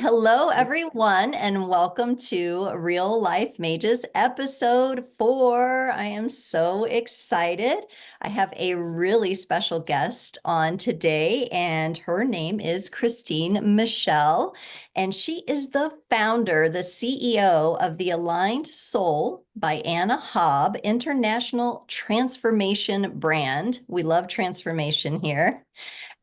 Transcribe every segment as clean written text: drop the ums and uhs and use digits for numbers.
Hello, everyone, and welcome to Real Life Mages episode 4. I am so excited. I have a really special guest on today, and her name is Christine Michelle, and she is the founder, the CEO of the Aligned Soul by Anna Hobb International Transformation brand. We love transformation here.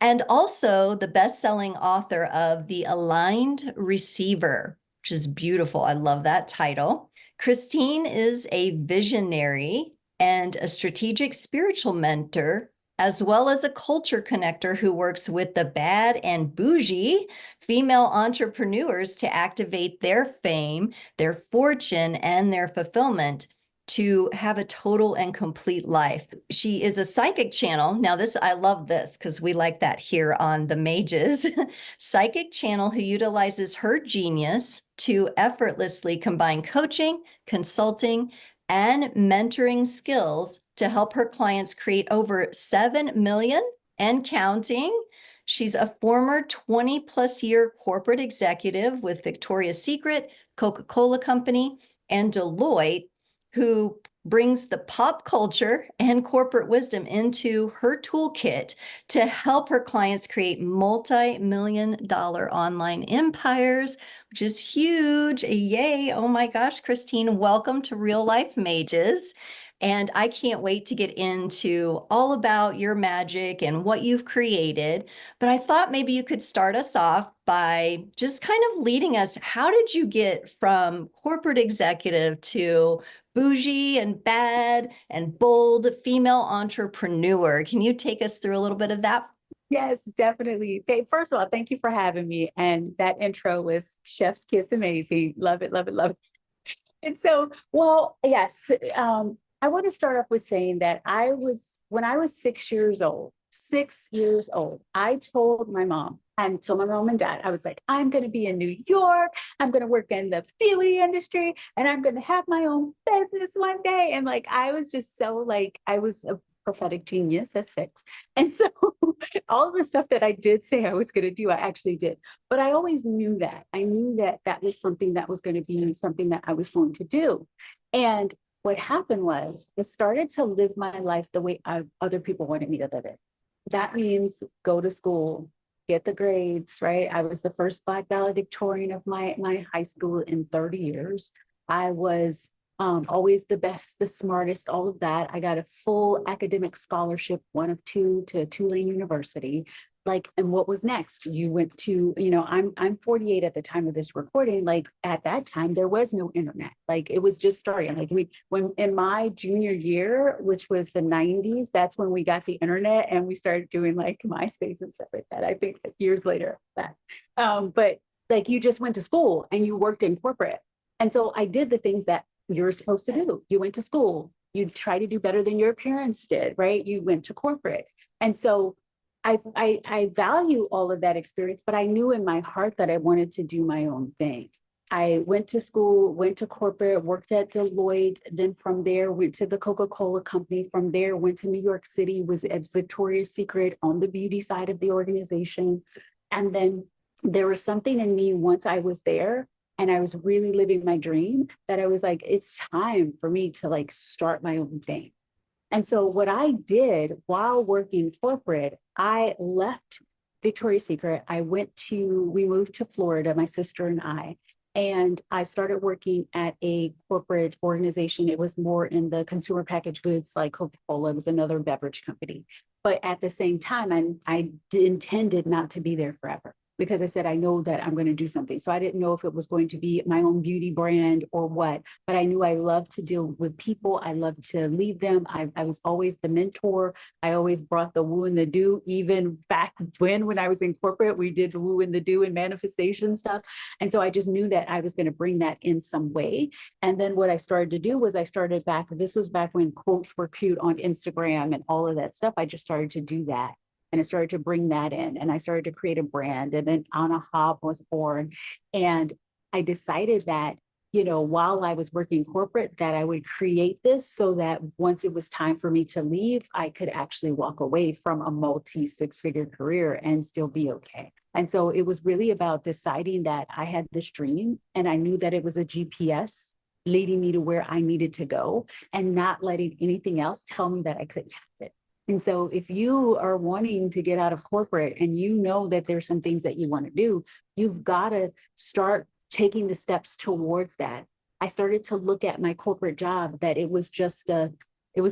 And also the best-selling author of The Aligned Receiver, which is beautiful. I love that title. Christine is a visionary and a strategic spiritual mentor, as well as a culture connector who works with the bad and bougie female entrepreneurs to activate their fame, their fortune, and their fulfillment to have a total and complete life. She is a psychic channel. Now I love this because we like that here on the Mages. Psychic channel who utilizes her genius to effortlessly combine coaching, consulting, and mentoring skills to help her clients create over 7 million and counting. She's a former 20+ year corporate executive with Victoria's Secret, Coca-Cola Company, and Deloitte, who brings the pop culture and corporate wisdom into her toolkit to help her clients create multi-million-dollar online empires, which is huge. Yay. Oh my gosh, Christine, welcome to Real Life Mages. And I can't wait to get into all about your magic and what you've created. But I thought maybe you could start us off by just kind of leading us. How did you get from corporate executive to bougie and bad and bold female entrepreneur? Can you take us through a little bit of that? Yes, definitely. First of all, thank you for having me. And that intro was chef's kiss amazing. Love it, love it, love it. And so, well, yes, I want to start off with saying that when I was 6 years old, I told my mom and told my mom and dad, I was like, I'm going to be in New York. I'm going to work in the beauty industry and I'm going to have my own business one day. And like, I was just so like, I was a prophetic genius at 6. And so all of the stuff that I did say I was going to do, I actually did. But I always knew that. I knew that that was something that was going to be something that I was going to do. And what happened was I started to live my life the way other people wanted me to live it. That means go to school, get the grades, right? I was the first Black valedictorian of my high school in 30 years. I was always the best, the smartest, all of that. I got a full academic scholarship, one of two, to Tulane University. Like, and what was next? You went to, I'm 48 at the time of this recording. Like at that time, there was no internet. Like it was just starting. Like when in my junior year, which was the 90s, that's when we got the internet and we started doing like MySpace and stuff like that. I think years later that. But like you just went to school and you worked in corporate. And so I did the things that you're supposed to do. You went to school. You try to do better than your parents did, right? You went to corporate. And so I value all of that experience, but I knew in my heart that I wanted to do my own thing. I went to school, went to corporate, worked at Deloitte. Then from there, went to the Coca-Cola Company. From there, went to New York City, was at Victoria's Secret on the beauty side of the organization. And then there was something in me once I was there and I was really living my dream that I was like, it's time for me to like start my own thing. And so what I did while working corporate, I left Victoria's Secret. We moved to Florida, my sister and I started working at a corporate organization. It was more in the consumer packaged goods, like Coca-Cola was another beverage company. But at the same time, I intended not to be there forever. Because I said, I know that I'm going to do something. So I didn't know if it was going to be my own beauty brand or what, but I knew I loved to deal with people. I loved to lead them. I was always the mentor. I always brought the woo and the do. Even back when I was in corporate, we did the woo and the do and manifestation stuff. And so I just knew that I was going to bring that in some way. And then what I started to do was this was back when quotes were cute on Instagram and all of that stuff. I just started to do that. And I started to bring that in and I started to create a brand. And then Anna Hobb was born. And I decided that while I was working corporate, that I would create this so that once it was time for me to leave, I could actually walk away from a multi six-figure career and still be okay. And so it was really about deciding that I had this dream and I knew that it was a GPS leading me to where I needed to go and not letting anything else tell me that I couldn't have it. And so if you are wanting to get out of corporate and you know that there's some things that you want to do, you've got to start taking the steps towards that. I started to look at my corporate job that it was the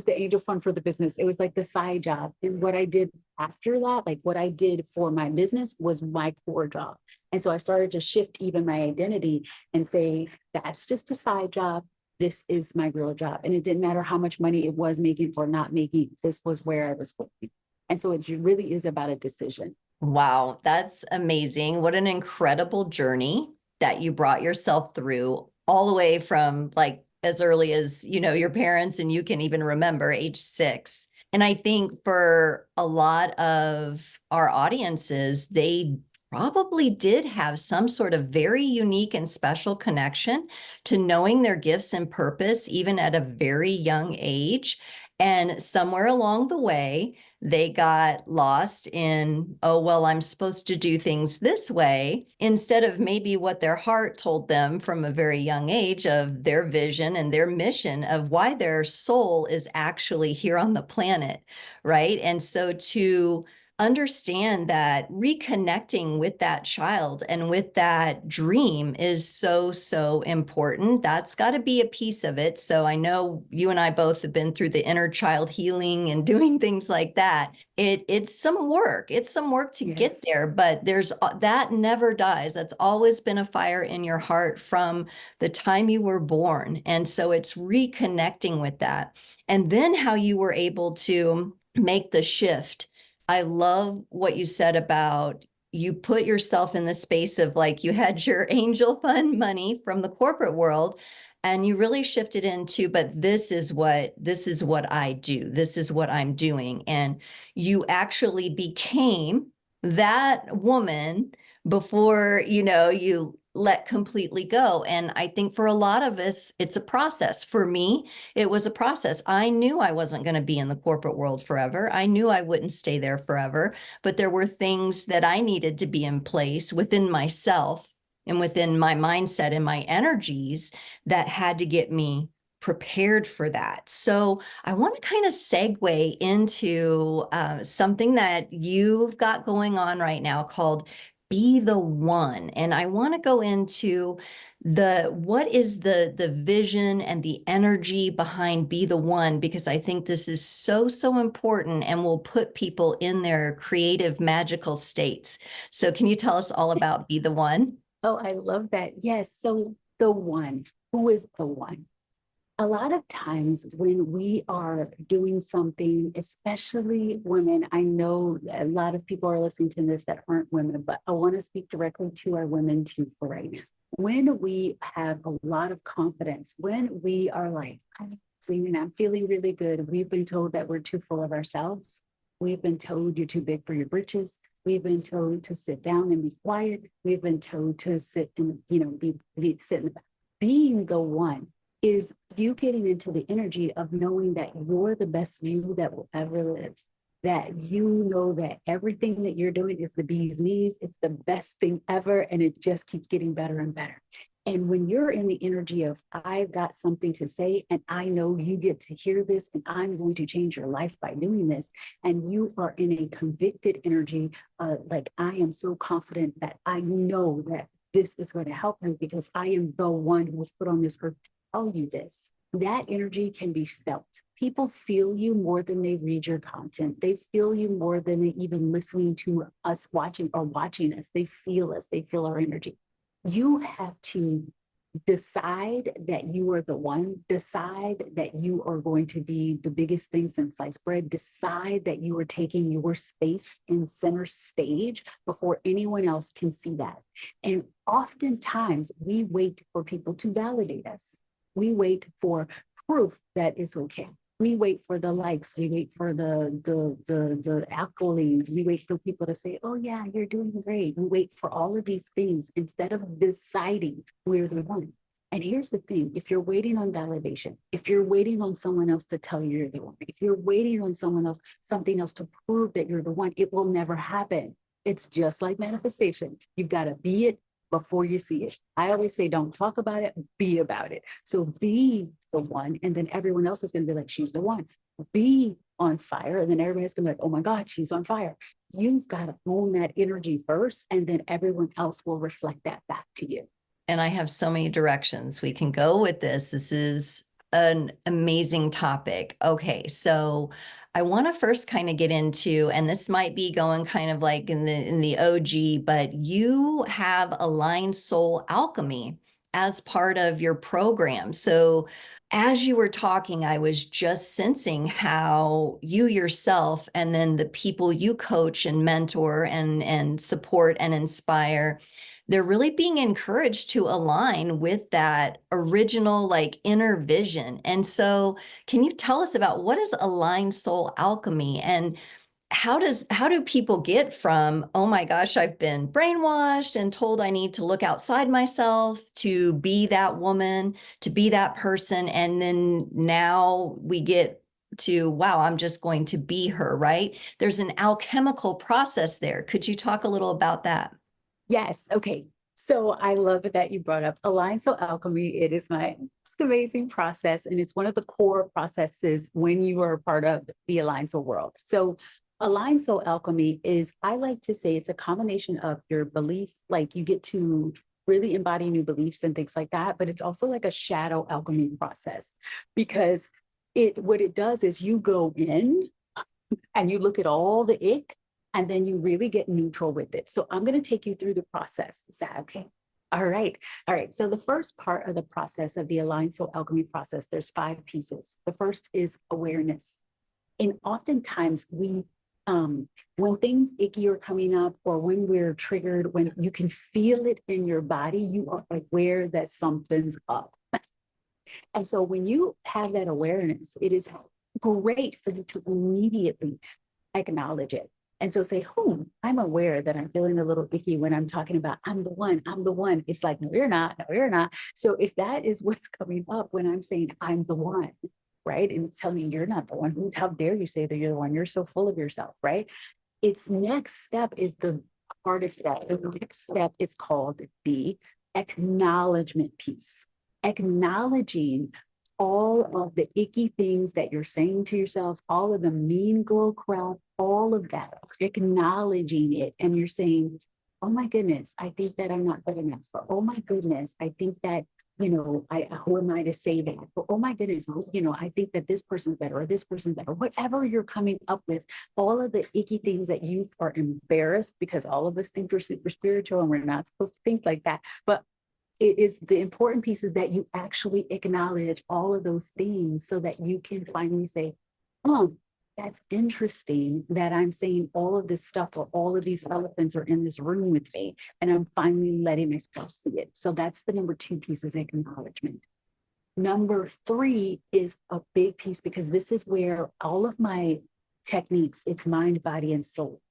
angel fund for the business. It was like the side job. And what I did after that, like what I did for my business was my core job. And so I started to shift even my identity and say, that's just a side job. This is my real job. And it didn't matter how much money it was making or not making. This was where I was going. And so it really is about a decision. Wow, that's amazing. What an incredible journey that you brought yourself through, all the way from like as early as, your parents, and you can even remember age 6. And I think for a lot of our audiences, they probably did have some sort of very unique and special connection to knowing their gifts and purpose, even at a very young age. And somewhere along the way, they got lost in, oh, well, I'm supposed to do things this way, instead of maybe what their heart told them from a very young age of their vision and their mission of why their soul is actually here on the planet, right? And so to understand that reconnecting with that child and with that dream is so, so important. That's got to be a piece of it. So I know you and I both have been through the inner child healing and doing things like that. It's some work. It's some work to get there, but that never dies. That's always been a fire in your heart from the time you were born. And so it's reconnecting with that. And then how you were able to make the shift. I love what you said about you put yourself in the space of like you had your angel fund money from the corporate world and you really shifted into, but this is what I do. This is what I'm doing. And you actually became that woman before, you let completely go. And I think for a lot of us, it's a process. For me, it was a process. I knew I wasn't going to be in the corporate world forever. I knew I wouldn't stay there forever, but there were things that I needed to be in place within myself and within my mindset and my energies that had to get me prepared for that. So I want to kind of segue into something that you've got going on right now called Be the One. And I want to go into what is the vision and the energy behind Be the One, because I think this is so, so important and will put people in their creative, magical states. So can you tell us all about Be the One? Oh, I love that. Yes. So the one, who is the one? A lot of times when we are doing something, especially women, I know a lot of people are listening to this that aren't women, but I want to speak directly to our women too for right now. When we have a lot of confidence, when we are like, I'm feeling really good, we've been told that we're too full of ourselves. We've been told you're too big for your britches. We've been told to sit down and be quiet. We've been told to sit and, sit in the back. Being the one is you getting into the energy of knowing that you're the best you that will ever live, that you know that everything that you're doing is the bee's knees, it's the best thing ever, and it just keeps getting better and better. And when you're in the energy of, I've got something to say, and I know you get to hear this, and I'm going to change your life by doing this, and you are in a convicted energy, like I am so confident that I know that this is going to help me because I am the one who was put on this earth to tell you this. That energy can be felt. People feel you more than they read your content. They feel you more than they even listening to us watching us. They feel us. They feel our energy. You have to decide that you are the one. Decide that you are going to be the biggest thing since sliced bread. Decide that you are taking your space in center stage before anyone else can see that. And oftentimes we wait for people to validate us. We wait for proof that it's okay. We wait for the likes. We wait for the accolades. We wait for people to say, oh yeah, you're doing great. We wait for all of these things instead of deciding we're the one. And here's the thing, if you're waiting on validation, if you're waiting on someone else to tell you you're the one, if you're waiting on someone else, something else to prove that you're the one, it will never happen. It's just like manifestation. You've got to be it before you see it. I always say, don't talk about it, be about it. So be the one, and then everyone else is going to be like, she's the one. Be on fire, and then everybody's going to be like, oh my God, she's on fire. You've got to own that energy first, and then everyone else will reflect that back to you. And I have so many directions we can go with this. This is an amazing topic. Okay, so I want to first kind of get into, and this might be going kind of like in the OG, but you have Aligned Soul Alchemy as part of your program. So as you were talking, I was just sensing how you yourself and then the people you coach and mentor and support and inspire, they're really being encouraged to align with that original like inner vision. And so can you tell us about what is Aligned Soul Alchemy, and how do people get from, oh my gosh, I've been brainwashed and told I need to look outside myself to be that woman, to be that person, and then now we get to, wow, I'm just going to be her, right? There's an alchemical process there. Could you talk a little about that? Yes. Okay. So I love it that you brought up Aligned Soul Alchemy. It is my most amazing process, and it's one of the core processes when you are part of the Aligned Soul world. So Aligned Soul Alchemy is, I like to say, it's a combination of your belief, like you get to really embody new beliefs and things like that, but it's also like a shadow alchemy process, because what it does is you go in and you look at all the ick, and then you really get neutral with it. So I'm going to take you through the process. Is that okay? All right. All right. So the first part of the process of the Aligned Soul Alchemy process, there's 5 pieces. The first is awareness. And oftentimes when things icky are coming up, or when we're triggered, when you can feel it in your body, you are aware that something's up. And so when you have that awareness, it is great for you to immediately acknowledge it. And so say, I'm aware that I'm feeling a little icky when I'm talking about, I'm the one, I'm the one. It's like, no, you're not, no, you're not. So if that is what's coming up when I'm saying I'm the one, right? And it's telling me you're not the one. How dare you say that you're the one? You're so full of yourself, right? Its next step is the hardest step. The next step is called the acknowledgement piece. Acknowledging all of the icky things that you're saying to yourselves, all of the mean girl crap, all of that, acknowledging it. And you're saying, oh my goodness, I think that I'm not good enough. Or, oh my goodness, I think that, who am I to say that? Or, oh my goodness, I think that this person's better, or this person's better. Whatever you're coming up with, all of the icky things that you are embarrassed, because all of us think we're super spiritual and we're not supposed to think like that. But it is the important piece is that you actually acknowledge all of those things so that you can finally say, oh, that's interesting that I'm saying all of this stuff, or all of these elephants are in this room with me, and I'm finally letting myself see it. So that's the number 2 piece, is acknowledgement. Number 3 is a big piece, because this is where all of my techniques, it's mind, body, and soul.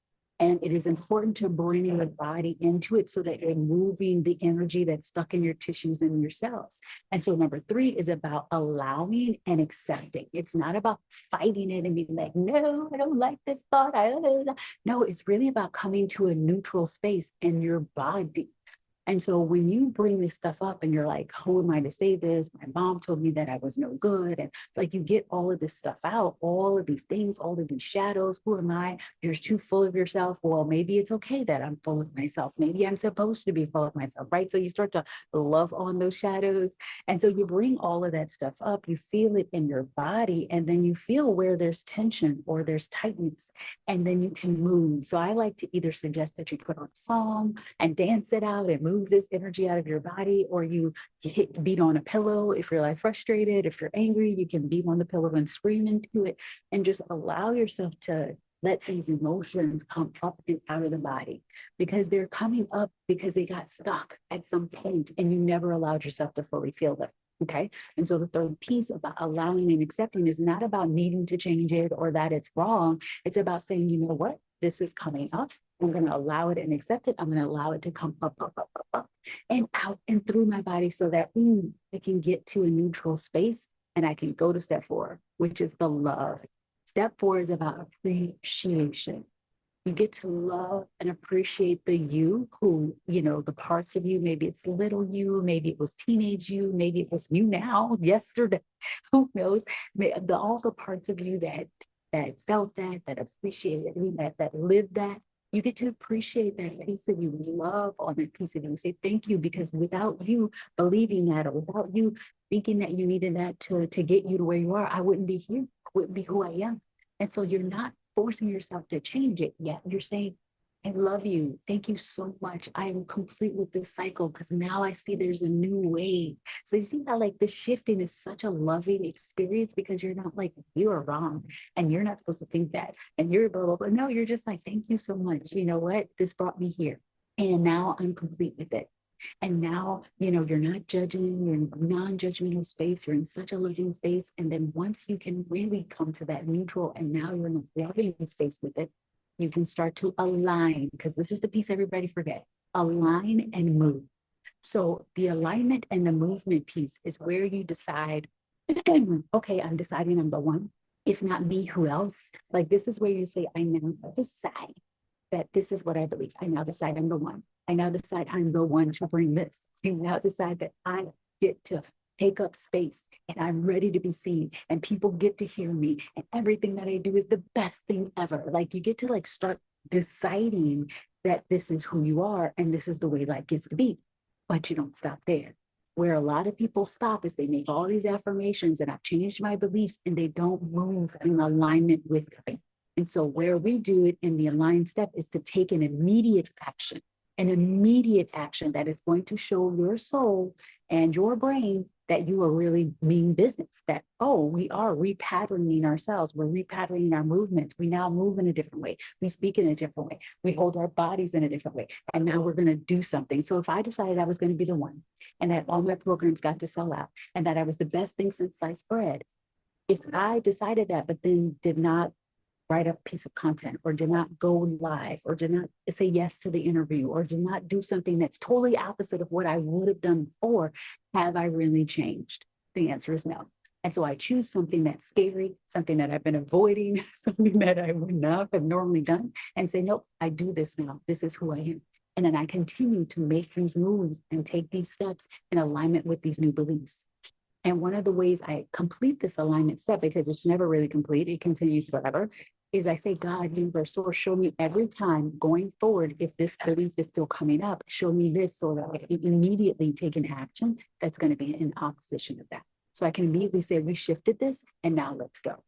And it is important to bring your body into it so that you're moving the energy that's stuck in your tissues and your cells. And so number 3 is about allowing and accepting. It's not about fighting it and being like, no, I don't like this thought. No, it's really about coming to a neutral space in your body. And so when you bring this stuff up and you're like, who am I to say this? My mom told me that I was no good. And like, you get all of this stuff out, all of these things, all of these shadows. Who am I? You're too full of yourself. Well, maybe it's okay that I'm full of myself. Maybe I'm supposed to be full of myself, right? So you start to love on those shadows. And so you bring all of that stuff up, you feel it in your body, and then you feel where there's tension or there's tightness, and then you can move. So I like to either suggest that you put on a song and dance it out and move this energy out of your body, or you beat on a pillow. If you're like frustrated, if you're angry, you can beat on the pillow and scream into it, and just allow yourself to let these emotions come up and out of the body, because they're coming up because they got stuck at some point and you never allowed yourself to fully feel them. Okay. And so the 3rd piece about allowing and accepting is not about needing to change it or that it's wrong. It's about saying, you know what? this is coming up. I'm going to allow it and accept it. I'm going to allow it to come up, and out and through my body so that I can get to a neutral space and I can go to step 4, which is the love. Step 4 is about appreciation. You get to love and appreciate the you who, the parts of you, maybe it's little you, maybe it was teenage you, maybe it was you now, yesterday, who knows, all the parts of you that felt that appreciated, that lived that. You get to appreciate that piece of you, love on that piece of you, say thank you, because without you believing that, or without you thinking that you needed that to get you to where you are, I wouldn't be here, I wouldn't be who I am. And so you're not forcing yourself to change it yet. You're saying, I love you. Thank you so much. I am complete with this cycle because now I see there's a new way. So you see how like the shifting is such a loving experience, because you're not like, you are wrong and you're not supposed to think that and you're blah, blah, blah. No, you're just like, thank you so much. You know what? This brought me here. And now I'm complete with it. And now, you're not judging, you're in non-judgmental space, you're in such a loving space. And then once you can really come to that neutral and now you're in a loving space with it, you can start to align, because this is the piece everybody forget, align and move. So the alignment and the movement piece is where you decide, okay, I'm deciding I'm the one. If not me, who else? Like this is where you say, I now decide that this is what I believe. I now decide I'm the one. I now decide I'm the one to bring this. I now decide that I get to take up space and I'm ready to be seen and people get to hear me and everything that I do is the best thing ever. Like you get to like start deciding that this is who you are and this is the way life gets to be, but you don't stop there. Where a lot of people stop is they make all these affirmations and I've changed my beliefs and they don't move in alignment with it. And so where we do it in the aligned step is to take an immediate action that is going to show your soul and your brain that you are really mean business, that, oh, we are repatterning ourselves. We're repatterning our movements. We now move in a different way. We speak in a different way. We hold our bodies in a different way. And now we're going to do something. So if I decided I was going to be the one and that all my programs got to sell out and that I was the best thing since sliced bread, if I decided that, but then did not write a piece of content or did not go live or did not say yes to the interview or did not do something that's totally opposite of what I would have done before, have I really changed? The answer is no. And so I choose something that's scary, something that I've been avoiding, something that I would not have normally done, and say, nope, I do this now. This is who I am. And then I continue to make these moves and take these steps in alignment with these new beliefs. And one of the ways I complete this alignment step, because it's never really complete, it continues forever, is I say, God, universe, source, show me every time going forward, if this belief is still coming up, show me this so that I can immediately take an action that's going to be in opposition of that. So I can immediately say, we shifted this and now let's go.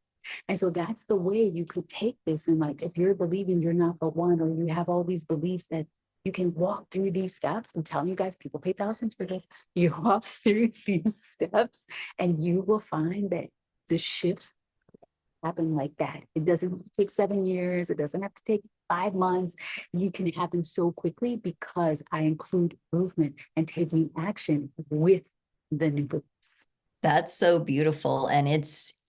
And so that's the way you could take this. And like, if you're believing you're not the one, or you have all these beliefs, that you can walk through these steps. I'm telling you guys, people pay thousands for this. You walk through these steps and you will find that the shifts happen like that. It doesn't take 7 years. It doesn't have to take 5 months. You can happen so quickly because I include movement and taking action with the new beliefs. That's so beautiful. And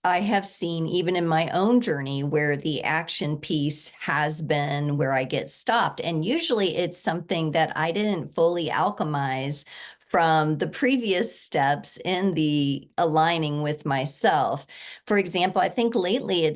I have seen even in my own journey where the action piece has been where I get stopped. And usually it's something that I didn't fully alchemize from the previous steps in the aligning with myself. For example, I think lately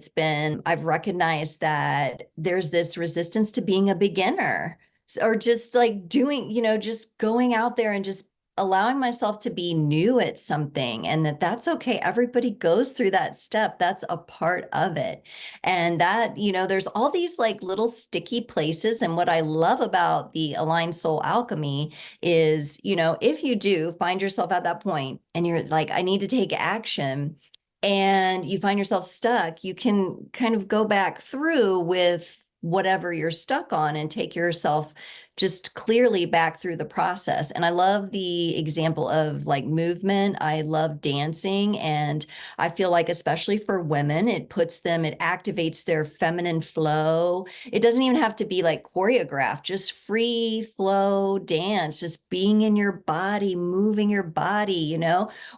I've recognized that there's this resistance to being a beginner, or just like doing, just going out there and just allowing myself to be new at something, and that's okay. Everybody goes through that step. That's a part of it. And that, there's all these like little sticky places. And what I love about the Aligned Soul Alchemy is, if you do find yourself at that point and you're like, I need to take action, and you find yourself stuck, you can kind of go back through with whatever you're stuck on and take yourself just clearly back through the process. And I love the example of like movement. I love dancing. And I feel like, especially for women, it activates their feminine flow. It doesn't even have to be like choreographed, just free flow dance, just being in your body, moving your body.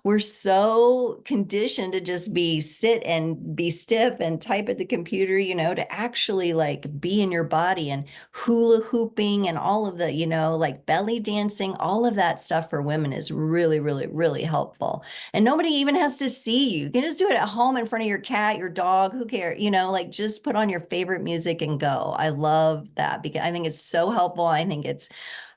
We're so conditioned to just sit and be stiff and type at the computer, to actually like be in your body, and hula hooping and all of the, like belly dancing, all of that stuff for women is really, really, really helpful. And nobody even has to see you. You can just do it at home in front of your cat, your dog, who cares? Like just put on your favorite music and go. I love that because I think it's so helpful. I think it's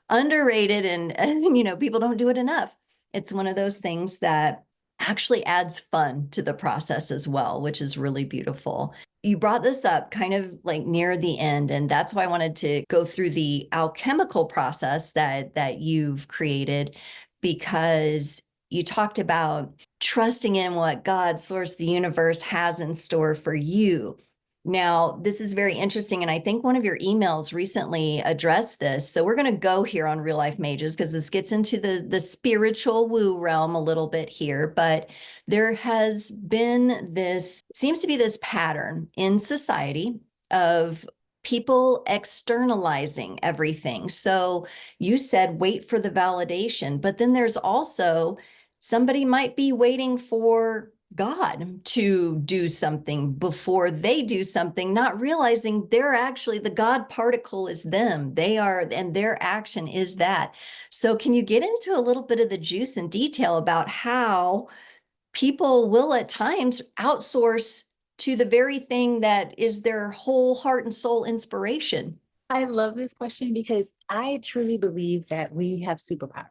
underrated, and people don't do it enough. It's one of those things that actually adds fun to the process as well, which is really beautiful. You brought this up kind of like near the end, and that's why I wanted to go through the alchemical process that you've created, because you talked about trusting in what God, source, the universe has in store for you. Now, this is very interesting, and I think one of your emails recently addressed this. So we're going to go here on Real Life Mages because this gets into the spiritual woo realm a little bit here. But there has been seems to be this pattern in society of people externalizing everything. So you said wait for the validation, but then there's also somebody might be waiting for God to do something before they do something, not realizing they're actually, the God particle is them. They are, and their action is that. So can you get into a little bit of the juice and detail about how people will at times outsource to the very thing that is their whole heart and soul inspiration? I love this question because I truly believe that we have superpower.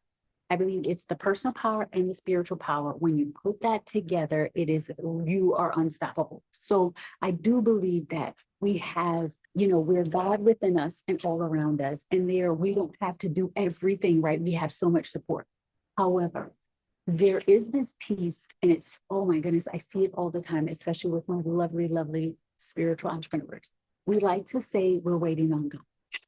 I believe it's the personal power and the spiritual power. When you put that together, you are unstoppable. So I do believe that we have, we're God within us and all around us. And we don't have to do everything, right? We have so much support. However, there is this piece, and it's, oh my goodness, I see it all the time, especially with my lovely, lovely spiritual entrepreneurs. We like to say we're waiting on God.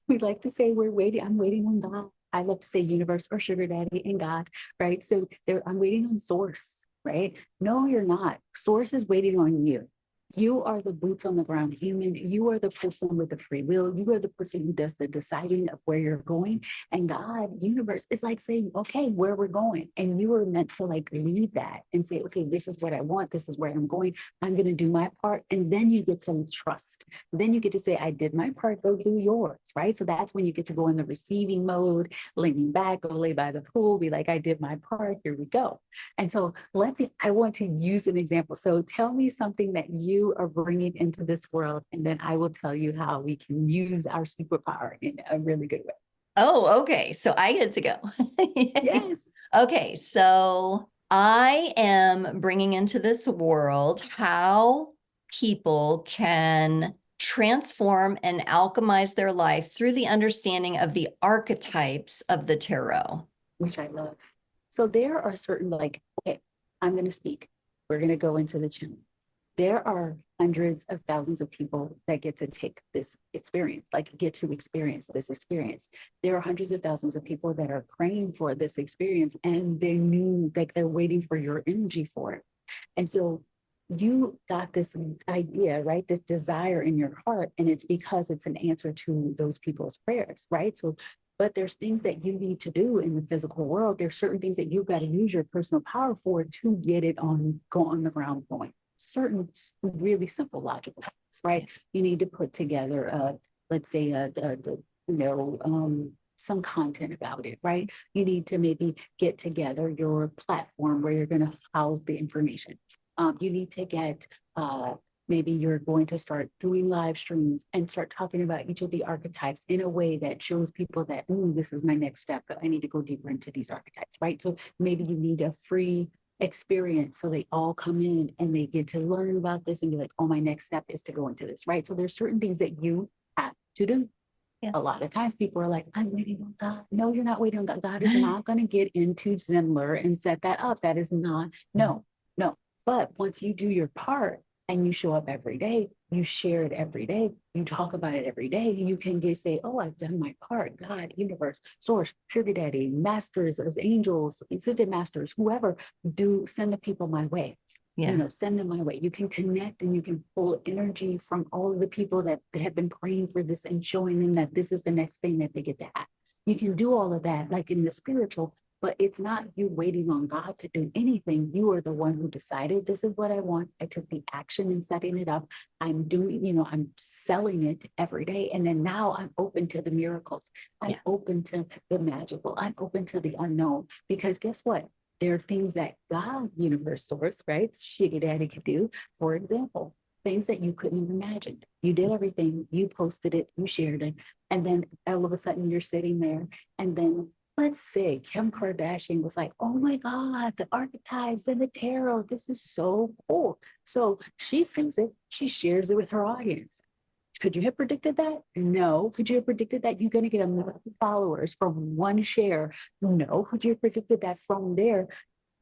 We like to say I'm waiting on God. I love to say universe or sugar daddy and God, right? So I'm waiting on source, right? No, you're not. Source is waiting on you. You are the boots on the ground human. You are the person with the free will. You are the person who does the deciding of where you're going. And God, universe, is like saying, okay, where we're going. And you are meant to like lead that and say, okay, this is what I want. This is where I'm going. I'm going to do my part. And then you get to trust. Then you get to say, I did my part, go do yours, right? So that's when you get to go in the receiving mode, leaning back, go lay by the pool, be like, I did my part, here we go. And so I want to use an example. So tell me something that you are bringing into this world, and then I will tell you how we can use our superpower in a really good way. Oh, okay. So I get to go. Yes. Okay. So I am bringing into this world how people can transform and alchemize their life through the understanding of the archetypes of the tarot. Which I love. So there are certain, okay, I'm going to speak. We're going to go into the channel. There are hundreds of thousands of people that get to take this experience, get to experience this experience. There are hundreds of thousands of people that are praying for this experience, and they knew that they're waiting for your energy for it. And so you got this idea, right? This desire in your heart, and it's because it's an answer to those people's prayers, right? So but there's things that you need to do in the physical world. There's certain things that you've got to use your personal power for to get it go on the ground going. Certain really simple logical things, right? You need to put together, let's say, some content about it, right? You need to maybe get together your platform where you're going to house the information. You need to get maybe you're going to start doing live streams and start talking about each of the archetypes in a way that shows people that, ooh, this is my next step, but I need to go deeper into these archetypes, right? So maybe you need a free experience so they all come in and they get to learn about this and be like, oh, my next step is to go into this, right? So there's certain things that you have to do. Yes. A lot of times people are like, I'm waiting on God. No, you're not waiting on God. God is not going to get into Zenler and set that up. That is not, no. But once you do your part, and you show up every day, you share it every day, you talk about it every day, you can just say, oh, I've done my part. God, universe, source, sugar daddy, masters, as angels, assistant masters, whoever, do send the people my way. Yeah. Send them my way. You can connect and you can pull energy from all of the people that have been praying for this and showing them that this is the next thing that they get to have. You can do all of that, like in the spiritual, but it's not you waiting on God to do anything. You are the one who decided this is what I want. I took the action in setting it up. I'm doing, I'm selling it every day. And then now I'm open to the miracles. I'm open to the magical. I'm open to the unknown. Because guess what? There are things that God, universe, source, right? Sugar daddy could do. For example, things that you couldn't have imagined. You did everything, you posted it, you shared it. And then all of a sudden you're sitting there, and then let's say Kim Kardashian was like, oh my God, the archetypes and the tarot, this is so cool. So she sees it, she shares it with her audience. Could you have predicted that? No. Could you have predicted that you're going to get 1 million followers from one share? No. Could you have predicted that from there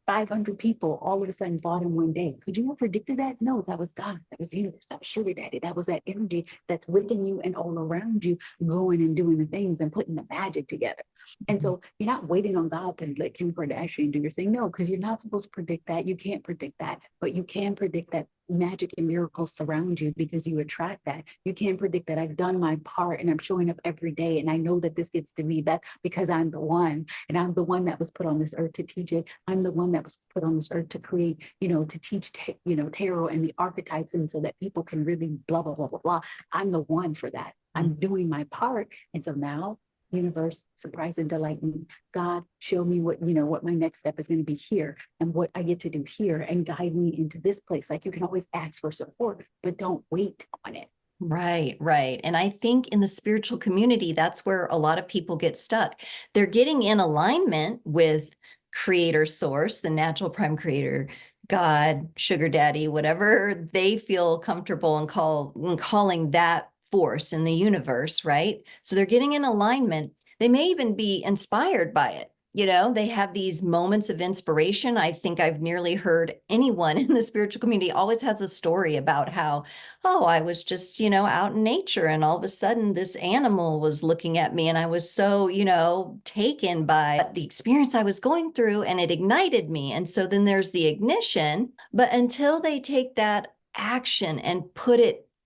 500 people all of a sudden bought in one day? Could you have predicted that? No, that was God. That was the universe. That was sugar daddy. That was that energy that's within you and all around you, going and doing the things and putting the magic together. And so you're not waiting on God to let Kim Kardashian do your thing. No, because you're not supposed to predict that. You can't predict that, but you can predict that magic and miracles surround you because you attract that. You can't predict that I've done my part and I'm showing up every day and I know that this gets to me back because I'm the one, and I'm the one that was put on this earth to teach it. I'm the one that was put on this earth to create, to teach, tarot and the archetypes, and so that people can really blah, blah, blah, blah, blah. I'm the one for that. I'm doing my part. And so now, universe, surprise and delight me. God, show me what my next step is going to be here and what I get to do here, and guide me into this place. Like, you can always ask for support, but don't wait on it. Right, right. And I think in the spiritual community, that's where a lot of people get stuck. They're getting in alignment with creator source, the natural prime creator, God, sugar daddy, whatever they feel comfortable in calling that force in the universe, right? So they're getting in alignment. They may even be inspired by it. They have these moments of inspiration. I think I've nearly heard anyone in the spiritual community always has a story about how, oh, I was just, out in nature, and all of a sudden this animal was looking at me, and I was so, taken by the experience I was going through, and it ignited me. And so then there's the ignition, but until they take that action and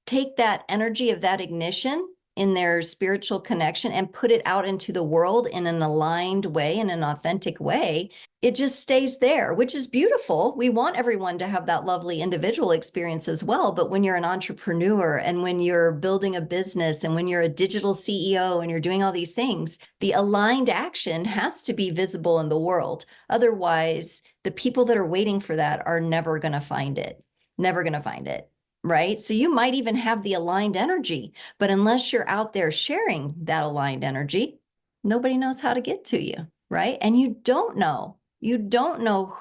take that energy of that ignition in their spiritual connection and put it out into the world in an aligned way, in an authentic way, it just stays there, which is beautiful. We want everyone to have that lovely individual experience as well. But when you're an entrepreneur, and when you're building a business, and when you're a digital CEO and you're doing all these things, the aligned action has to be visible in the world. Otherwise, the people that are waiting for that are never going to find it. Never going to find it. Right? So you might even have the aligned energy, but unless you're out there sharing that aligned energy, nobody knows how to get to you, right? And you don't know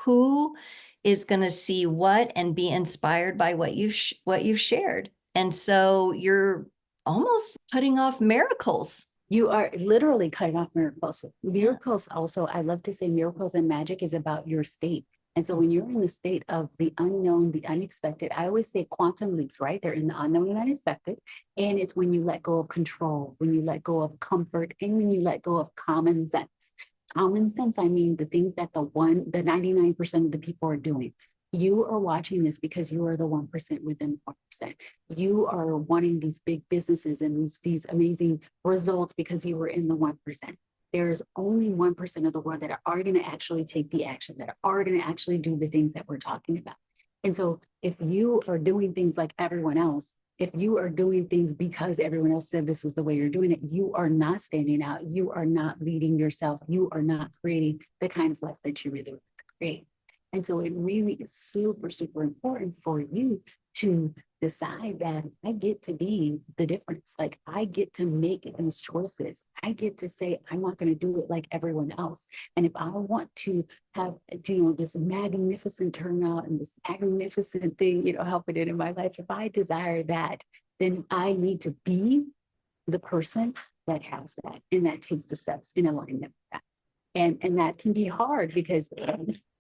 who is going to see what and be inspired by what you've shared. And so you're almost cutting off miracles. You are literally cutting off miracles. Miracles also, I love to say miracles and magic is about your state. And so when you're in the state of the unknown, the unexpected, I always say quantum leaps, right? They're in the unknown and unexpected. And it's when you let go of control, when you let go of comfort, and when you let go of common sense. Common sense, I mean the things that the 99% of the people are doing. You are watching this because you are the 1% within the 1%. You are wanting these big businesses and these amazing results because you were in the 1%. There's only 1% of the world that are going to actually take the action, that are going to actually do the things that we're talking about. And so if you are doing things like everyone else, if you are doing things because everyone else said this is the way you're doing it, you are not standing out. You are not leading yourself. You are not creating the kind of life that you really want to create. And so it really is super, super important for you to decide that I get to be the difference. Like, I get to make these choices. I get to say, I'm not going to do it like everyone else. And if I want to have, this magnificent turnout and this magnificent thing, happening in my life, if I desire that, then I need to be the person that has that and that takes the steps in alignment with that. And that can be hard because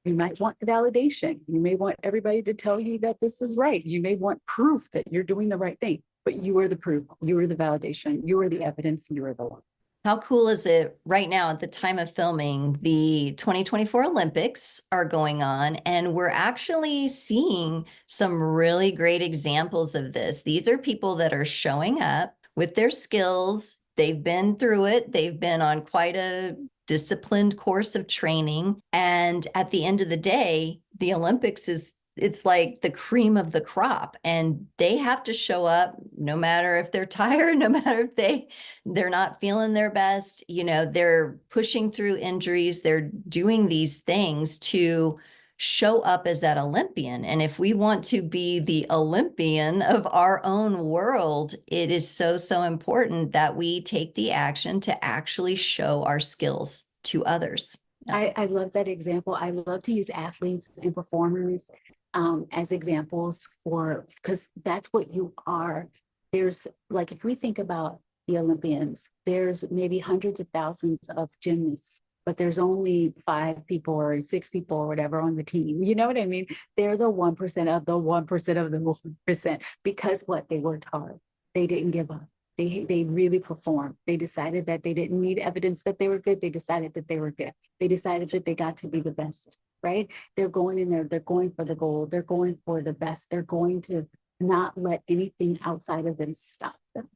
You might want validation. You may want everybody to tell you that this is right. You may want proof that you're doing the right thing, but you are the proof. You are the validation. You are the evidence. You are the one. How cool is it right now at the time of filming? The 2024 Olympics are going on, and we're actually seeing some really great examples of this. These are people that are showing up with their skills. They've been through it. They've been on quite a disciplined course of training. And at the end of the day, the Olympics it's like the cream of the crop, and they have to show up no matter if they're tired, no matter if they're not feeling their best. They're pushing through injuries. They're doing these things to show up as that Olympian. And if we want to be the Olympian of our own world, it is so, so important that we take the action to actually show our skills to others. I love that example. I love to use athletes and performers as examples because that's what you are. There's like, if we think about the Olympians, there's maybe hundreds of thousands of gymnasts, but there's only 5 people or 6 people or whatever on the team. You know what I mean? They're the 1% of the 1% of the 1%, because what? They worked hard. They didn't give up. They really performed. They decided that they didn't need evidence that they were good. They decided that they were good. They decided that they got to be the best, right? They're going in there. They're going for the goal. They're going for the best. They're going to not let anything outside of them stop them.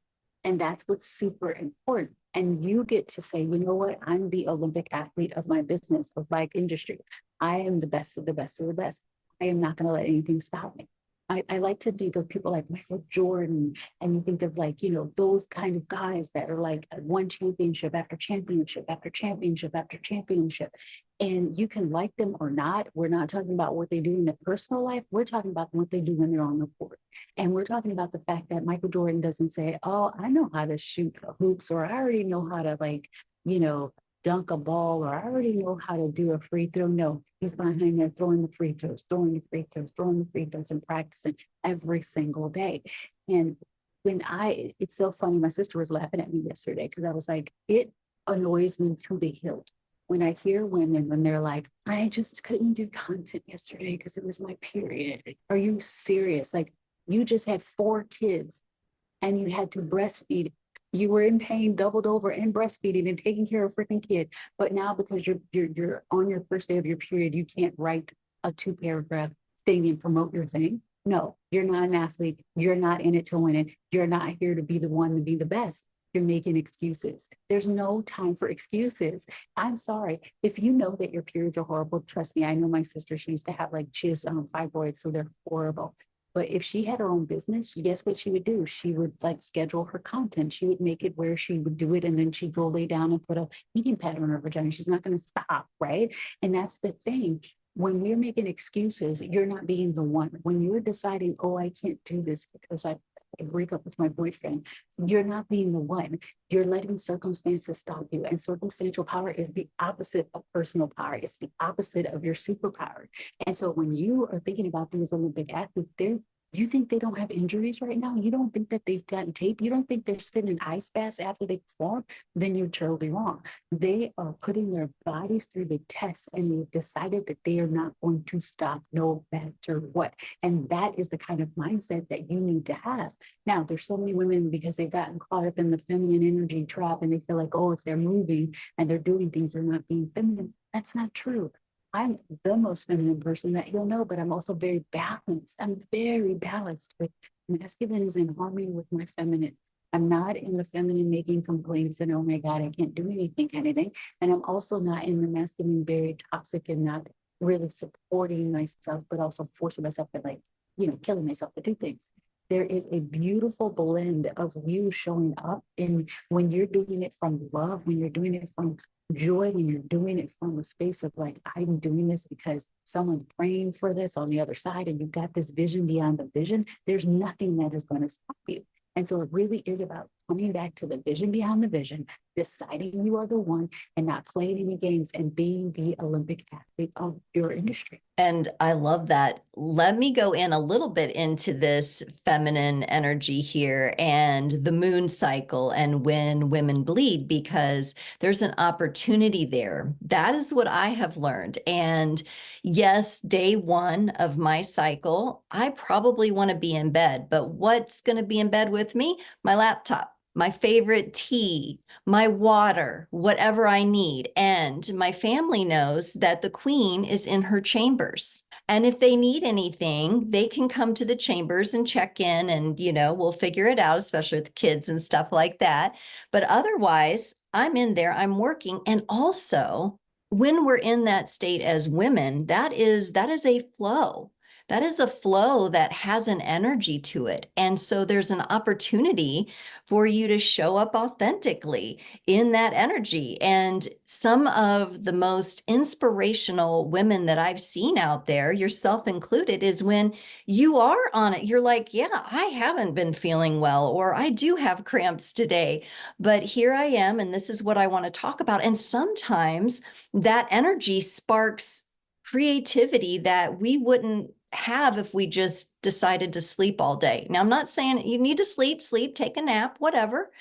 And that's what's super important. And you get to say, you know what? I'm the Olympic athlete of my business, of my industry. I am the best of the best of the best. I am not going to let anything stop me. I like to think of people like Michael Jordan, and you think of like, those kind of guys that are like one championship after championship after championship after championship. And you can like them or not. We're not talking about what they do in their personal life. We're talking about what they do when they're on the court. And we're talking about the fact that Michael Jordan doesn't say, oh, I know how to shoot hoops, or I already know how to dunk a ball, or I already know how to do a free throw. No, he's behind there throwing the free throws, throwing the free throws, throwing the free throws, and practicing every single day. And it's so funny. My sister was laughing at me yesterday because I was like, it annoys me to the hilt when I hear women when they're like, I just couldn't do content yesterday because it was my period. Are you serious? Like, you just had 4 kids and you had to breastfeed. You were in pain, doubled over, and breastfeeding and taking care of a freaking kid. But now, because you're on your first day of your period, you can't write a 2-paragraph thing and promote your thing. No, you're not an athlete. You're not in it to win it. You're not here to be the one to be the best. You're making excuses. There's no time for excuses. I'm sorry. If you know that your periods are horrible, trust me. I know my sister, she used to have she has fibroids, so they're horrible. But if she had her own business, guess what she would do? She would schedule her content. She would make it where she would do it, and then she'd go lay down and put a heating pad on her vagina. She's not going to stop, right? And that's the thing. When we're making excuses, you're not being the one. When you're deciding, oh, I can't do this because I break up with my boyfriend, you're not being the one. You're letting circumstances stop you. And circumstantial power is the opposite of personal power. It's the opposite of your superpower. And so when you are thinking about these Olympic athletes, you think they don't have injuries right now? You don't think that they've gotten tape? You don't think they're sitting in ice baths after they perform? Then you're totally wrong. They are putting their bodies through the test, and they've decided that they are not going to stop no matter what. And that is the kind of mindset that you need to have. Now, there's so many women, because they've gotten caught up in the feminine energy trap, and they feel like, oh, if they're moving and they're doing things, they're not being feminine. That's not true. I'm the most feminine person that you'll know, but I'm also very balanced. I'm very balanced. With masculine is in harmony with my feminine. I'm not in the feminine making complaints and, oh my God, I can't do anything kind of thing. And I'm also not in the masculine, very toxic and not really supporting myself, but also forcing myself to killing myself to do things. There is a beautiful blend of you showing up, and when you're doing it from love, when you're doing it from joy, when you're doing it from a space of I'm doing this because someone's praying for this on the other side, and you've got this vision beyond the vision, there's nothing that is going to stop you. And so it really is about coming back to the vision beyond the vision, deciding you are the one, and not playing any games, and being the Olympic athlete of your industry. And I love that. Let me go in a little bit into this feminine energy here and the moon cycle and when women bleed, because there's an opportunity there. That is what I have learned. And yes, day one of my cycle, I probably want to be in bed, but what's going to be in bed with me? My laptop. My favorite tea, my water, whatever I need. And my family knows that the queen is in her chambers. And if they need anything, they can come to the chambers and check in and, we'll figure it out, especially with the kids and stuff like that. But otherwise, I'm in there, I'm working. And also, when we're in that state as women, that is a flow. That is a flow that has an energy to it. And so there's an opportunity for you to show up authentically in that energy. And some of the most inspirational women that I've seen out there, yourself included, is when you are on it. You're like, yeah, I haven't been feeling well, or I do have cramps today, but here I am, and this is what I want to talk about. And sometimes that energy sparks creativity that we wouldn't have if we just decided to sleep all day. Now, I'm not saying you need to sleep, take a nap, whatever,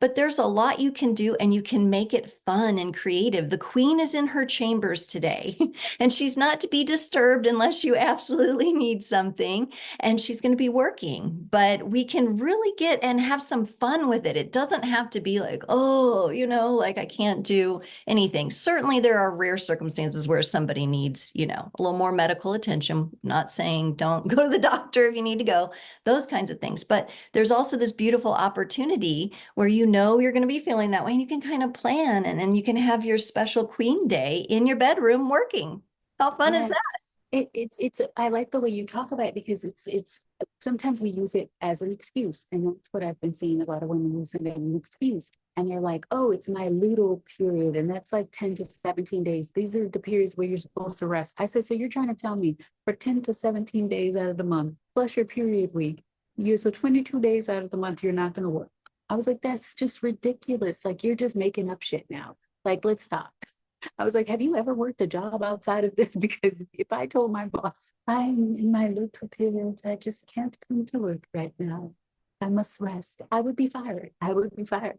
but there's a lot you can do and you can make it fun and creative. The queen is in her chambers today, and she's not to be disturbed unless you absolutely need something, and she's going to be working, but we can really get and have some fun with it. It doesn't have to be like, oh, like I can't do anything. Certainly, there are rare circumstances where somebody needs, a little more medical attention. Not saying don't go to the doctor if you need to go, those kinds of things. But there's also this beautiful opportunity where you're going to be feeling that way, and you can kind of plan and you can have your special queen day in your bedroom working. How fun is Yes. that? It's I like the way you talk about it because it's sometimes we use it as an excuse. And that's what I've been seeing a lot of women using it as an excuse. And they're like, oh, it's my luteal period. And that's like 10 to 17 days. These are the periods where you're supposed to rest. I said, so you're trying to tell me for 10 to 17 days out of the month, plus your period week, so 22 days out of the month, you're not going to work. I was like, that's just ridiculous. Like, you're just making up shit now. Like, let's stop. I was like, have you ever worked a job outside of this? Because if I told my boss, I'm in my luteal period, I just can't come to work right now, I must rest, I would be fired. I would be fired.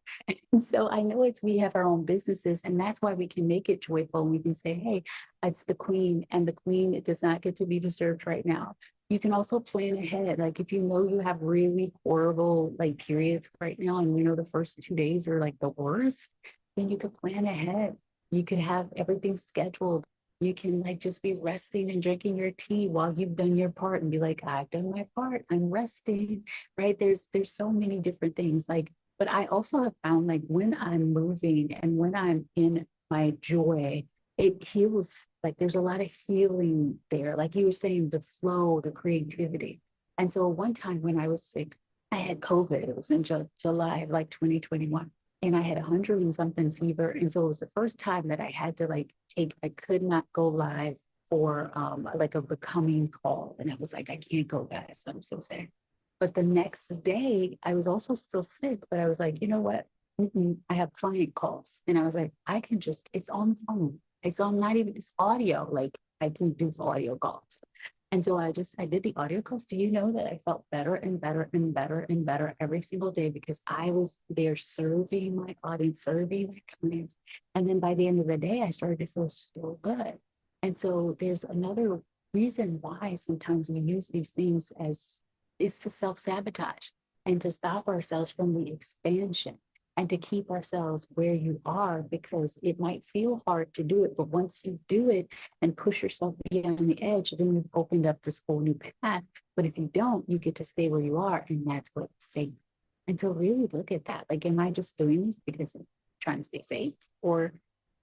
And so I know we have our own businesses, and that's why we can make it joyful. And we can say, hey, it's the queen, and the queen, it does not get to be disturbed right now. You can also plan ahead. Like if you know you have really horrible like periods right now, and the first 2 days are like the worst, then you could plan ahead. You could have everything scheduled. You can like just be resting and drinking your tea while you've done your part and be like, I've done my part, I'm resting, right? There's so many different things. Like, but I also have found like when I'm moving and when I'm in my joy, it heals. Like there's a lot of healing there. Like you were saying, the flow, the creativity. And so one time when I was sick, I had COVID. It was in July of like 2021. And I had 100 and something fever. And so it was the first time that I had to I could not go live for like a becoming call. And I was like, I can't go, guys. I'm so sad. But the next day, I was also still sick, but I was like, you know what? I have client calls. And I was like, it's on the phone. It's on, not even, it's audio. Like I can do audio calls. And so I did the audio calls. Do you know that I felt better and better and better and better every single day because I was there serving my audience, serving my clients. And then by the end of the day, I started to feel so good. And so there's another reason why sometimes we use these things is to self-sabotage and to stop ourselves from the expansion and to keep ourselves where you are, because it might feel hard to do it. But once you do it and push yourself beyond the edge, then you've opened up this whole new path. But if you don't, you get to stay where you are, and that's what's safe. And so really look at that. Like, am I just doing this because I'm trying to stay safe? Or,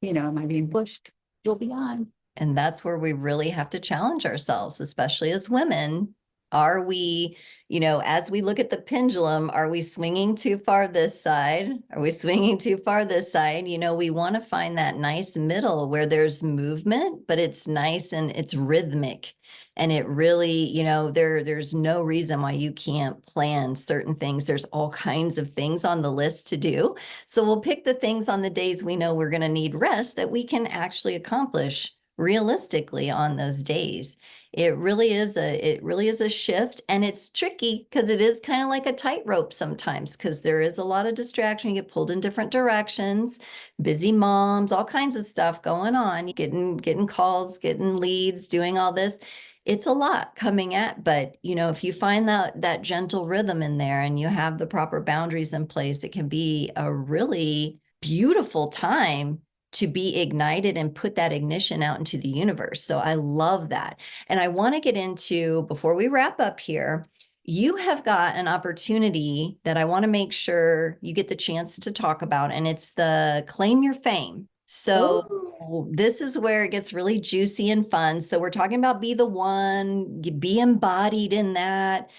am I being pushed? You'll be on. And that's where we really have to challenge ourselves, especially as women. Are we, as we look at the pendulum, are we swinging too far this side? Are we swinging too far this side? We want to find that nice middle where there's movement, but it's nice and it's rhythmic. And it really, there's no reason why you can't plan certain things. There's all kinds of things on the list to do. So we'll pick the things on the days we know we're going to need rest that we can actually accomplish realistically on those days. It really is a shift, and it's tricky because it is kind of like a tightrope sometimes because there is a lot of distraction. You get pulled in different directions, busy moms, all kinds of stuff going on. You getting calls, getting leads, doing all this. It's a lot coming at, but if you find that gentle rhythm in there and you have the proper boundaries in place, it can be a really beautiful time to be ignited and put that ignition out into the universe. So I love that. And I want to get into, before we wrap up here, you have got an opportunity that I want to make sure you get the chance to talk about, and it's the Claim Your Fame. So Oh, this is where it gets really juicy and fun. So we're talking about be the one, be embodied in that.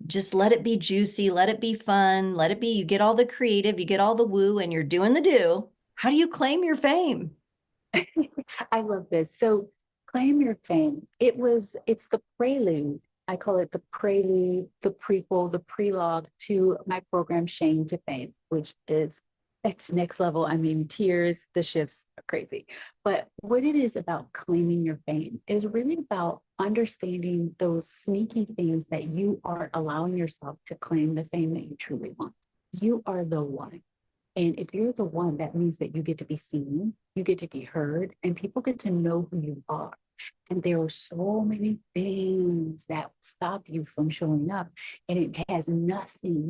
Just let it be juicy, let it be fun, let it be, you get all the creative, you get all the woo, and you're doing the do. How do you claim your fame? I love this. So claim your fame. It's the prelude. I call it the prelude, the prequel, the prelogue to my program Shame to Fame, which is it's next level. I mean, tears, the shifts are crazy. But what it is about claiming your fame is really about understanding those sneaky things that you are allowing yourself to claim the fame that you truly want. You are the one. And if you're the one, that means that you get to be seen, you get to be heard, and people get to know who you are. And there are so many things that will stop you from showing up. And it has nothing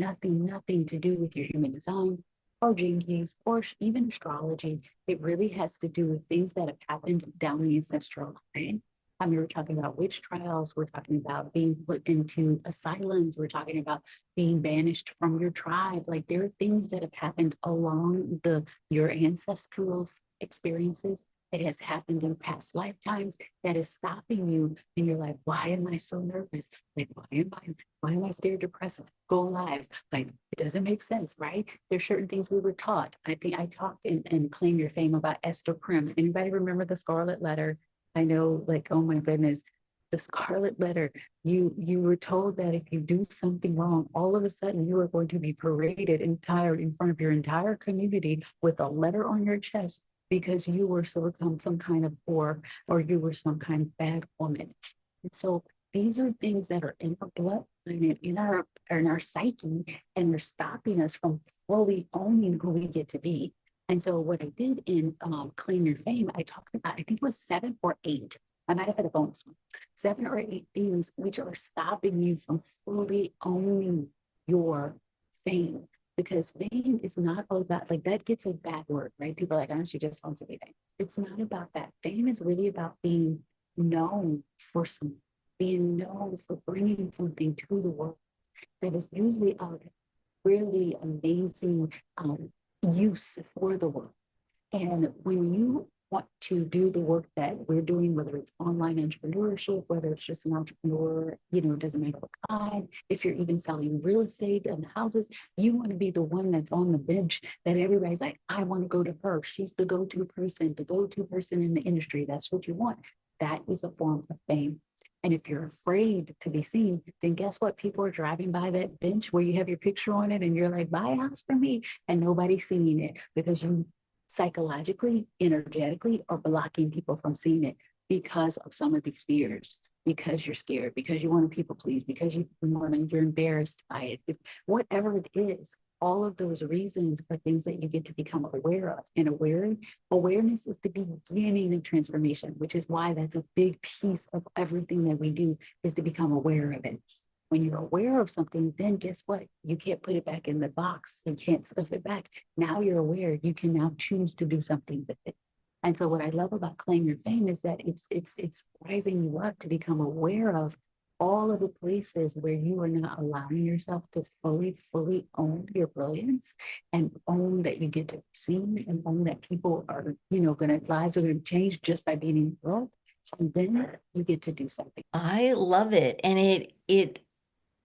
to do with your human design or gene keys or even astrology. It really has to do with things that have happened down the ancestral line. I mean, we're talking about witch trials. We're talking about being put into asylums. We're talking about being banished from your tribe. Like there are things that have happened along your ancestral experiences that has happened in past lifetimes that is stopping you. And you're like, why am I so nervous? Like, why am I scared to press go live? Like, it doesn't make sense, right? There's certain things we were taught. I think I talked and Claim Your Fame about Esther Prim. Anybody remember the Scarlet Letter? I know, like, oh my goodness, the Scarlet Letter. You were told that if you do something wrong, all of a sudden you are going to be paraded in front of your entire community with a letter on your chest because you were some kind of poor or you were some kind of bad woman. And so these are things that are in our blood and in our psyche, and they're stopping us from fully owning who we get to be. And so what I did in Claim Your Fame, I talked about, I think it was 7 or 8. I might have had a bonus one. 7 or 8 things which are stopping you from fully owning your fame. Because fame is not all about, like, that gets a bad word, right? People are like, oh, she just wants to be famous. It's not about that. Fame is really about being known for being known for bringing something to the world that is usually of really amazing use for the world. And when you want to do the work that we're doing, whether it's online entrepreneurship, whether it's just an entrepreneur, it doesn't matter what kind, if you're even selling real estate and houses, you want to be the one that's on the bench that everybody's like, I want to go to her. She's the go-to person in the industry. That's what you want. That is a form of fame. And if you're afraid to be seen, then guess what? People are driving by that bench where you have your picture on it and you're like, buy a house for me. And nobody's seeing it because you psychologically, energetically are blocking people from seeing it because of some of these fears, because you're scared, because you want to people please, because you're embarrassed by it, whatever it is. All of those reasons are things that you get to become aware of. And awareness is the beginning of transformation, which is why that's a big piece of everything that we do, is to become aware of it. When you're aware of something, then guess what? You can't put it back in the box. You can't stuff it back. Now you're aware. You can now choose to do something with it. And so what I love about Claim Your Fame is that it's rising you up to become aware of all of the places where you are not allowing yourself to fully own your brilliance, and own that you get to see, and own that people are, lives are going to change just by being in the world. And then you get to do something. I love it. And it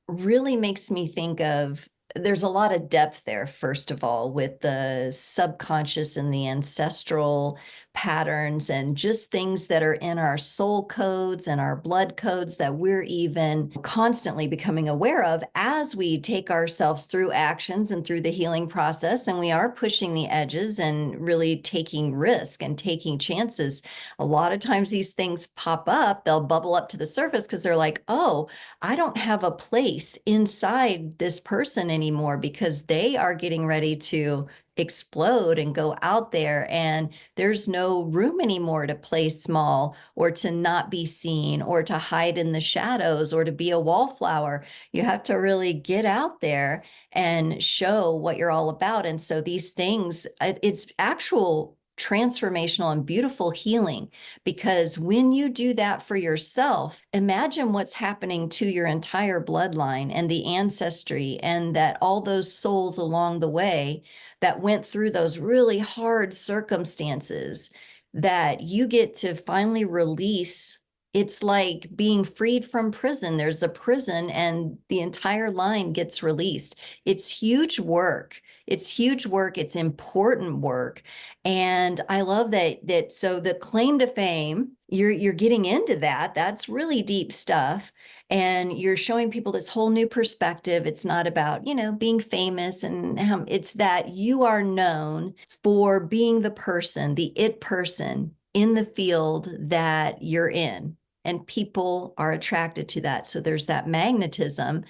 really makes me think of there's a lot of depth there, first of all, with the subconscious and the ancestral patterns and just things that are in our soul codes and our blood codes that we're even constantly becoming aware of as we take ourselves through actions and through the healing process. And we are pushing the edges and really taking risk and taking chances. A lot of times these things pop up, they'll bubble up to the surface because they're like, oh, I don't have a place inside this person anymore because they are getting ready to explode and go out there, and there's no room anymore to play small or to not be seen or to hide in the shadows or to be a wallflower. You have to really get out there and show what you're all about. And so these things, it's actual transformational and beautiful healing, because when you do that for yourself, imagine what's happening to your entire bloodline and the ancestry, and that all those souls along the way that went through those really hard circumstances that you get to finally release. It's like being freed from prison. There's a prison and the entire line gets released. It's huge work. It's huge work. It's important work. And I love that so the claim to fame, you're getting into that. That's really deep stuff. And you're showing people this whole new perspective. It's not about, being famous, and it's that you are known for being the person, the it person in the field that you're in. And people are attracted to that. So there's that magnetism.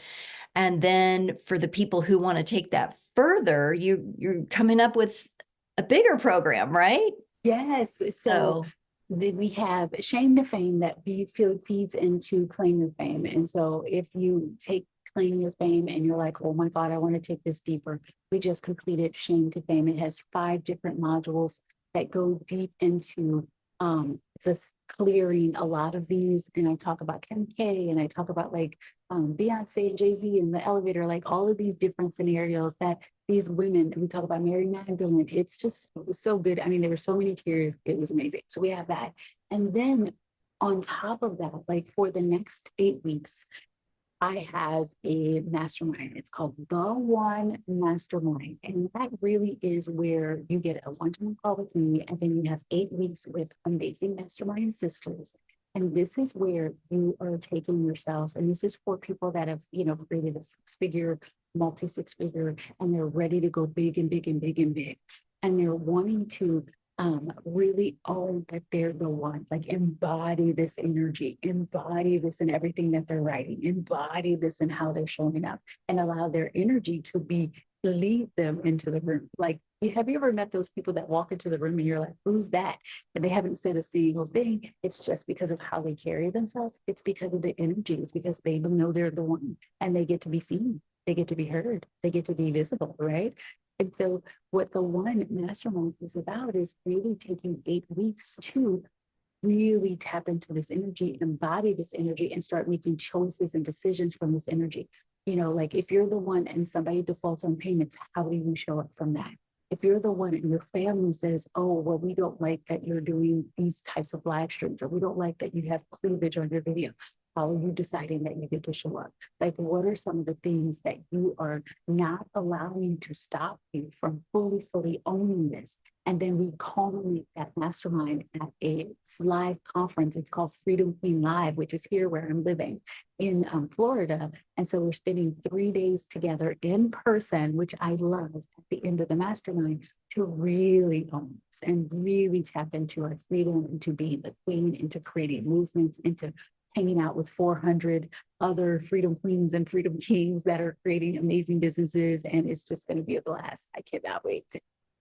And then for the people who want to take that further, you're coming up with a bigger program, right? Yes. So we have shame to fame that we feel feeds into claim your fame. And so if you take claim your fame and you're like, oh my God, I want to take this deeper, we just completed shame to fame. It has 5 different modules that go deep into the clearing a lot of these. And I talk about Kim K, and I talk about like Beyonce and Jay-Z in the elevator, like all of these different scenarios that these women, and we talk about Mary Magdalene. It was so good. I mean, there were so many tears. It was amazing. So we have that. And then on top of that, like for the next 8 weeks, I have a mastermind. It's called The One Mastermind. And that really is where you get a one-to-one call with me. And then you have 8 weeks with amazing mastermind sisters. And this is where you are taking yourself. And this is for people that have, created a 6-figure, multi-6-figure, and they're ready to go big and big and big and big. And they're wanting to really own that they're the one, like embody this energy, embody this in everything that they're writing, embody this in how they're showing up, and allow their energy to lead them into the room. Like, have you ever met those people that walk into the room and you're like, who's that? And they haven't said a single thing. It's just because of how they carry themselves. It's because of the energy. It's because they know they're the one, and they get to be seen. They get to be heard. They get to be visible, right? And so what the One Mastermind is about is really taking 8 weeks to really tap into this energy, embody this energy, and start making choices and decisions from this energy. Like if you're the one and somebody defaults on payments, how do you show up from that? If you're the one and your family says, oh, well, we don't like that you're doing these types of live streams, or we don't like that you have cleavage on your video, how are you deciding that you get to show up? Like, what are some of the things that you are not allowing to stop you from fully owning this? And then we culminate that mastermind at a live conference. It's called Freedom Queen Live, which is here where I'm living in Florida. And so we're spending 3 days together in person, which I love, at the end of the mastermind, to really own this and really tap into our freedom, into being the queen, into creating movements, into hanging out with 400 other freedom queens and freedom kings that are creating amazing businesses. And it's just going to be a blast. I cannot wait.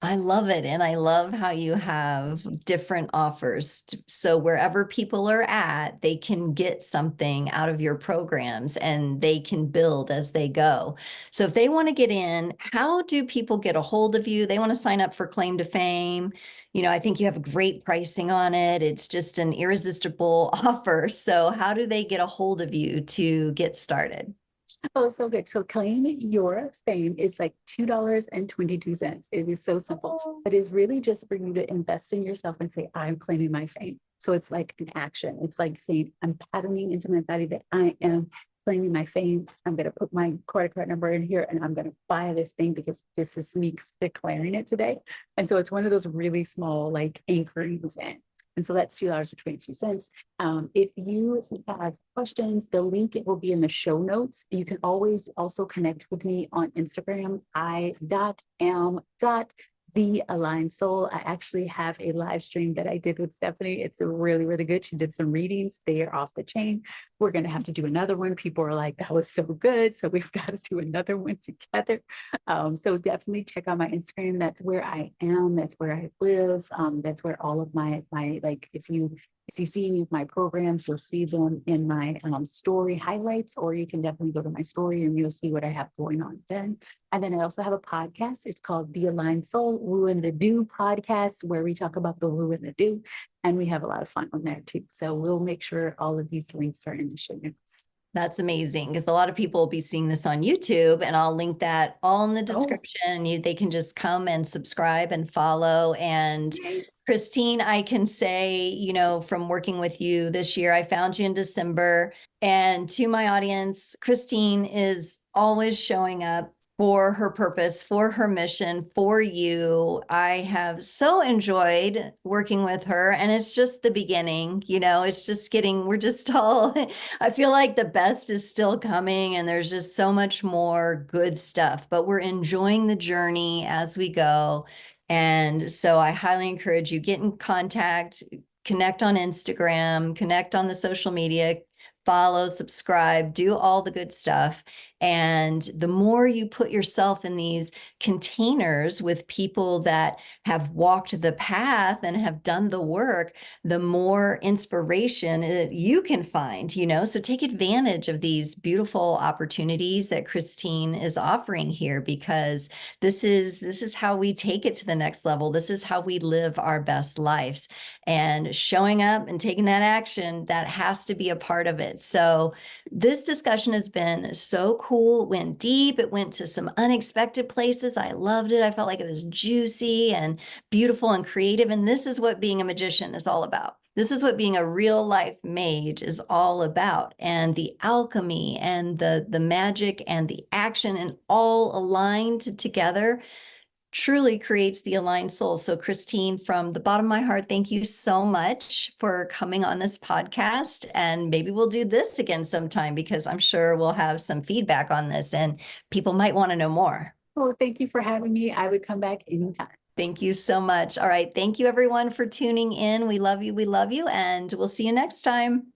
I love it. And I love how you have different offers. So wherever people are at, they can get something out of your programs and they can build as they go. So if they want to get in, how do people get a hold of you? They want to sign up for Claim to Fame. I think you have great pricing on it. It's just an irresistible offer. So how do they get a hold of you to get started? Oh, so good. So claim your fame is like $2.22. It is so simple, but it's really just for you to invest in yourself and say, I'm claiming my fame. So it's like an action. It's like saying, I'm patterning into my body that I am claiming my fame. I'm going to put my credit card number in here and I'm going to buy this thing because this is me declaring it today. And so it's one of those really small, like anchorings in. And so that's $2.22. If you have questions, the link, it will be in the show notes. You can always also connect with me on Instagram, I.am.the aligned soul. I actually have a live stream that I did with Stephanie. It's really, really good. She did some readings. They are off the chain. We're going to have to do another one. People are like, that was so good. So we've got to do another one together. So definitely check out my Instagram. That's where I am. That's where I live. That's where all of my like, if you see any of my programs, you'll see them in my story highlights, or you can definitely go to my story and you'll see what I have going on then. And then I also have a podcast. It's called The Aligned Soul Woo and the Do podcast, where we talk about the woo and the do. And we have a lot of fun on there too. So we'll make sure all of these links are in the show notes. That's amazing, because a lot of people will be seeing this on YouTube, and I'll link that all in the description. They can just come and subscribe and follow. And Christine, I can say, from working with you this year, I found you in December. And to my audience, Christine is always showing up for her purpose, for her mission, for you. I have so enjoyed working with her, and it's just the beginning. It's just we're just all, I feel like the best is still coming, and there's just so much more good stuff, but we're enjoying the journey as we go. And so I highly encourage you, get in contact, connect on Instagram, connect on the social media, follow, subscribe, do all the good stuff. And the more you put yourself in these containers with people that have walked the path and have done the work, the more inspiration that you can find, So take advantage of these beautiful opportunities that Christine is offering here, because this is how we take it to the next level. This is how we live our best lives. And showing up and taking that action, that has to be a part of it. So this discussion has been so cool. It went deep. It went to some unexpected places. I loved it. I felt like it was juicy and beautiful and creative. And this is what being a magician is all about. This is what being a real life mage is all about. And the alchemy and the magic and the action, and all aligned together, truly creates the aligned soul. So Christine, from the bottom of my heart, thank you so much for coming on this podcast. And maybe we'll do this again sometime, because I'm sure we'll have some feedback on this and people might want to know more. Oh, thank you for having me. I would come back anytime. Thank you so much. All right. Thank you everyone for tuning in. We love you. We love you. And we'll see you next time.